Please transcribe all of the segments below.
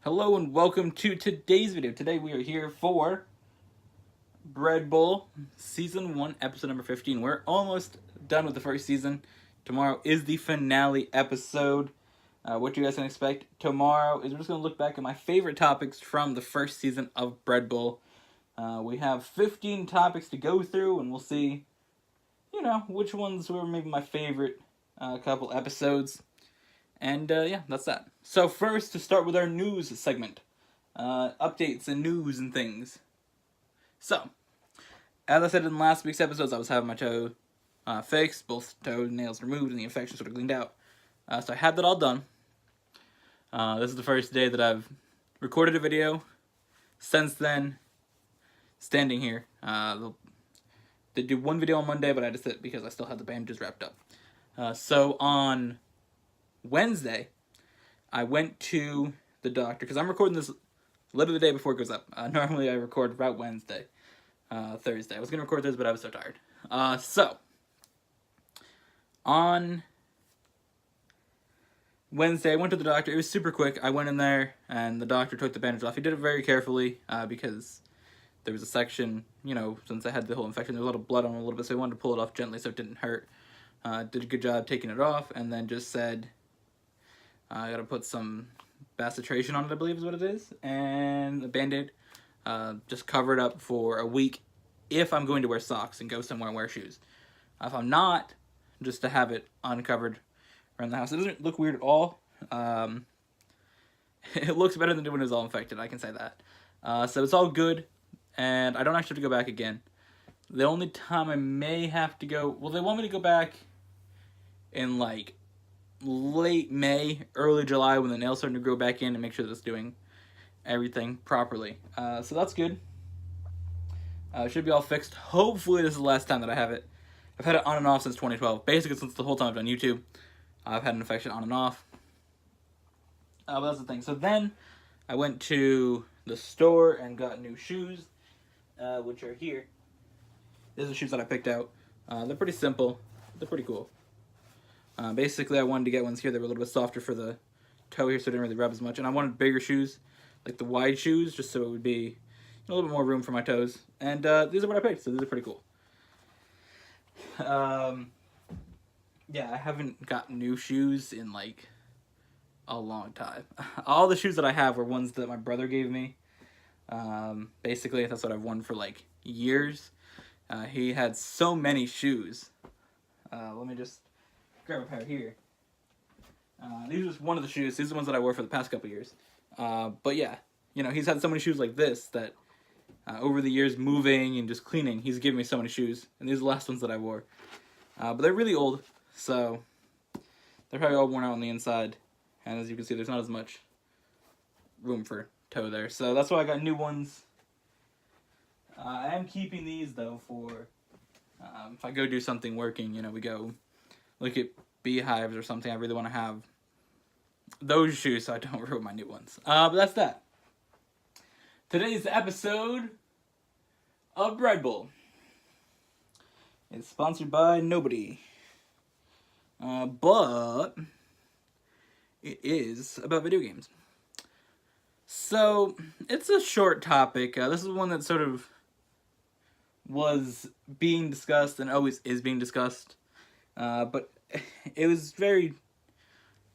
Hello and welcome to today's video. Today we are here for Bread Bowl Season 1, Episode number 15. We're almost done with the first season. Tomorrow is the finale episode. What you guys can expect tomorrow is we're just going to look back at my favorite topics from the first season of Bread Bowl. We have 15 topics to go through, and we'll see, which ones were maybe my favorite couple episodes. And yeah, that's that. So first, to start with our news segment. Updates and news and things. So, as I said in last week's episodes, I was having my toe fixed, both toenails removed, and the infection sort of cleaned out. So I had that all done. This is the first day that I've recorded a video. Since then, standing here. They do one video on Monday, but I just did it because I still had the bandages wrapped up. So on Wednesday, I went to the doctor, because I'm recording this literally the day before it goes up. Normally I record about Wednesday, Thursday. I was going to record this, but I was so tired. So, on Wednesday, I went to the doctor. It was super quick. I went in there, and the doctor took the bandage off. He did it very carefully, because there was a section, since I had the whole infection, there was a lot of blood on it a little bit, so he wanted to pull it off gently so it didn't hurt. Did a good job taking it off, and then just said, I gotta put some bacitration on it, I believe is what it is, and a Band-Aid. Just cover it up for a week if I'm going to wear socks and go somewhere and wear shoes. If I'm not, just to have it uncovered around the house. It doesn't look weird at all. It looks better than when it was all infected, I can say that. So it's all good, and I don't actually have to go back again. The only time I may have to go, well, they want me to go back in like late May, early July, when the nails starting to grow back in, and make sure that it's doing everything properly. So that's good. It should be all fixed. Hopefully this is the last time that I have it. I've had it on and off since 2012. Basically since the whole time I've done YouTube, I've had an infection on and off. But that's the thing. So then I went to the store and got new shoes, which are here. These are the shoes that I picked out. They're pretty simple. They're pretty cool. Basically, I wanted to get ones here that were a little bit softer for the toe here, so it didn't really rub as much. And I wanted bigger shoes, like the wide shoes, just so it would be a little bit more room for my toes. And these are what I picked, so these are pretty cool. Yeah, I haven't got new shoes in like a long time. All the shoes that I have were ones that my brother gave me. Basically, that's what I've worn for like years. He had so many shoes. Let me just grab a pair here. These are just one of the shoes. These are the ones that I wore for the past couple years. But yeah, he's had so many shoes like this that over the years, moving and just cleaning, he's given me so many shoes. And these are the last ones that I wore. But they're really old, so they're probably all worn out on the inside. And as you can see, there's not as much room for toe there. So that's why I got new ones. I am keeping these, though, for if I go do something working, we go look at beehives or something. I really want to have those shoes so I don't ruin my new ones. But that's that. Today's episode of Bread Bowl is sponsored by nobody. But it is about video games. So, it's a short topic. This is one that sort of was being discussed and always is being discussed. But it was very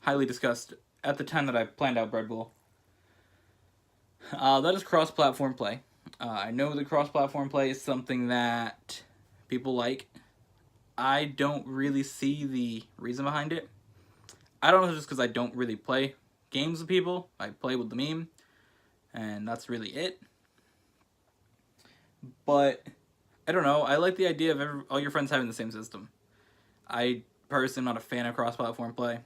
highly discussed at the time that I planned out Bread Bowl. That is cross-platform play. I know that cross-platform play is something that people like. I don't really see the reason behind it. I don't know if it's just because I don't really play games with people. I play with the meme, and that's really it. But I don't know. I like the idea of all your friends having the same system. I personally am not a fan of cross-platform play.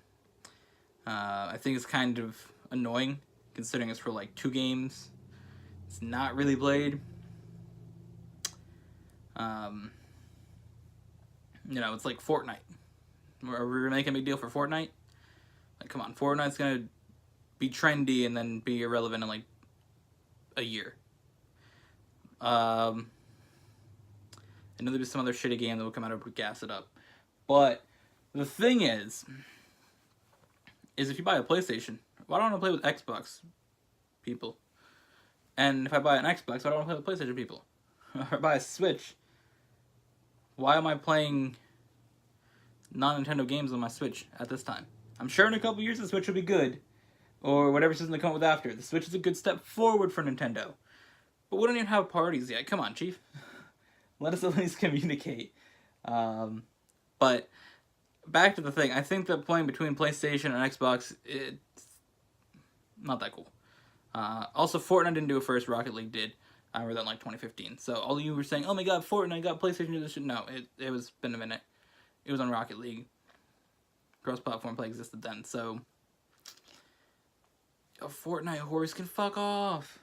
I think it's kind of annoying, considering it's for like 2 games. It's not really played. It's like Fortnite. Are we making a big deal for Fortnite? Like, come on, Fortnite's gonna be trendy and then be irrelevant in like a year. I know there'll be some other shitty game that will come out and gas it up. But the thing is if you buy a PlayStation, why don't I play with Xbox people. And if I buy an Xbox, I don't want to play with PlayStation people. If I buy a Switch, why am I playing non-Nintendo games on my Switch at this time? I'm sure in a couple years the Switch will be good, or whatever system they come up with after. The Switch is a good step forward for Nintendo. But we don't even have parties yet. Come on, Chief. Let us at least communicate. But back to the thing. I think that playing between PlayStation and Xbox, it's not that cool. Also, Fortnite didn't do it first. Rocket League did. I read that in like 2015. So all you were saying, oh my god, Fortnite got PlayStation to this shit. No, it was been a minute. It was on Rocket League. Cross-platform play existed then. So a Fortnite horse can fuck off.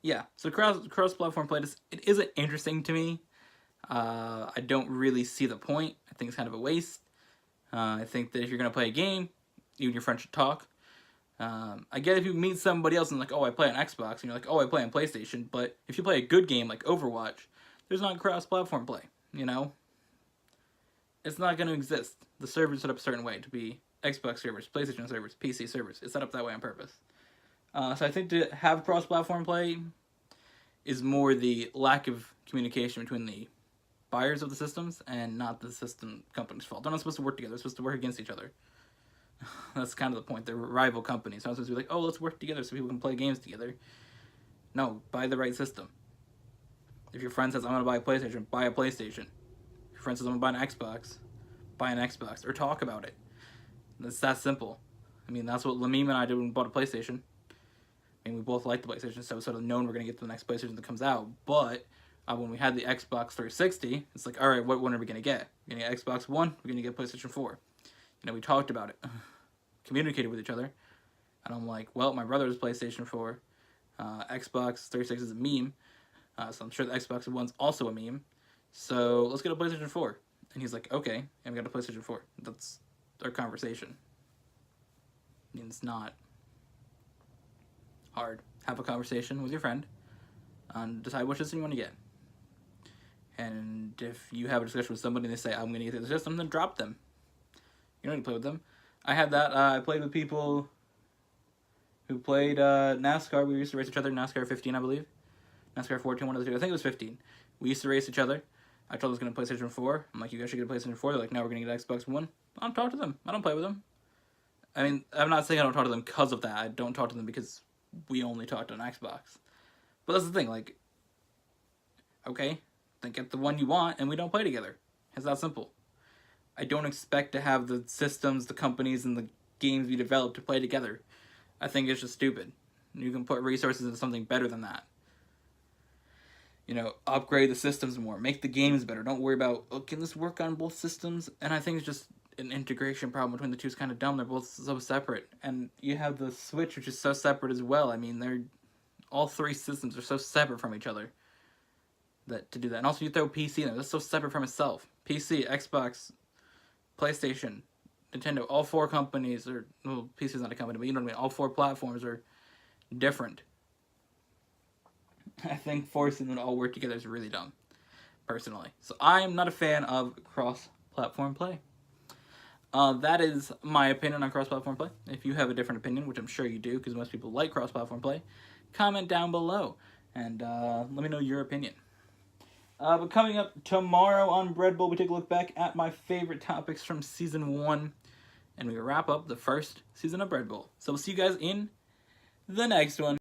Yeah, so cross-platform play, it isn't interesting to me. I don't really see the point. I think it's kind of a waste. I think that if you're going to play a game, you and your friends should talk. I get if you meet somebody else and like, oh, I play on Xbox, and you're like, oh, I play on PlayStation, but if you play a good game like Overwatch, there's not cross-platform play, you know? It's not going to exist. The server's set up a certain way to be Xbox servers, PlayStation servers, PC servers. It's set up that way on purpose. So I think to have cross-platform play is more the lack of communication between the buyers of the systems and not the system company's fault. They're not supposed to work together. They're supposed to work against each other. That's kind of the point. They're rival companies. So I'm supposed to be like, oh, let's work together so people can play games together. No, buy the right system. If your friend says, I'm going to buy a PlayStation, buy a PlayStation. If your friend says, I'm going to buy an Xbox, buy an Xbox. Or talk about it. It's that simple. I mean, that's what Lamim and I did when we bought a PlayStation. I mean, we both liked the PlayStation, so we sort of known we're going to get the next PlayStation that comes out. But when we had the Xbox 360, it's like, all right, what one are we going to get? We're going to get Xbox One, we're going to get PlayStation 4. You know, we talked about it, communicated with each other, and I'm like, well, my brother's PlayStation 4, Xbox 360 is a meme, so I'm sure the Xbox One's also a meme, so let's get a PlayStation 4. And he's like, okay, and we got a PlayStation 4. That's our conversation. I mean, it's not hard. Have a conversation with your friend and decide which system you want to get. And if you have a discussion with somebody and they say, I'm going to get the system, then drop them. You don't need to play with them. I had that. I played with people who played NASCAR. We used to race each other. NASCAR 15, I believe. NASCAR 14, one of the two. I think it was 15. We used to race each other. I told them I was going to PlayStation 4. I'm like, you guys should get a PlayStation 4. They're like, no, we're going to get Xbox One. I don't talk to them. I don't play with them. I mean, I'm not saying I don't talk to them because of that. I don't talk to them because we only talked on Xbox. But that's the thing, like, okay, then get the one you want and we don't play together. It's that simple. I don't expect to have the systems, the companies, and the games we develop to play together. I think it's just stupid. You can put resources into something better than that. You know, upgrade the systems more, make the games better. Don't worry about, oh, can this work on both systems? And I think it's just an integration problem between the two is kind of dumb. They're both so separate. And you have the Switch, which is so separate as well. I mean, all three systems are so separate from each other to do that. And also you throw PC in there. That's so separate from itself. PC, Xbox, PlayStation, Nintendo, all four companies are, well, PC is not a company, but you know what I mean, all four platforms are different. I think forcing them to all work together is really dumb, personally. So I am not a fan of cross-platform play. That is my opinion on cross-platform play. If you have a different opinion, which I'm sure you do, because most people like cross-platform play, comment down below, and let me know your opinion. But coming up tomorrow on Bread Bowl, we take a look back at my favorite topics from Season 1, and we wrap up the first season of Bread Bowl. So we'll see you guys in the next one.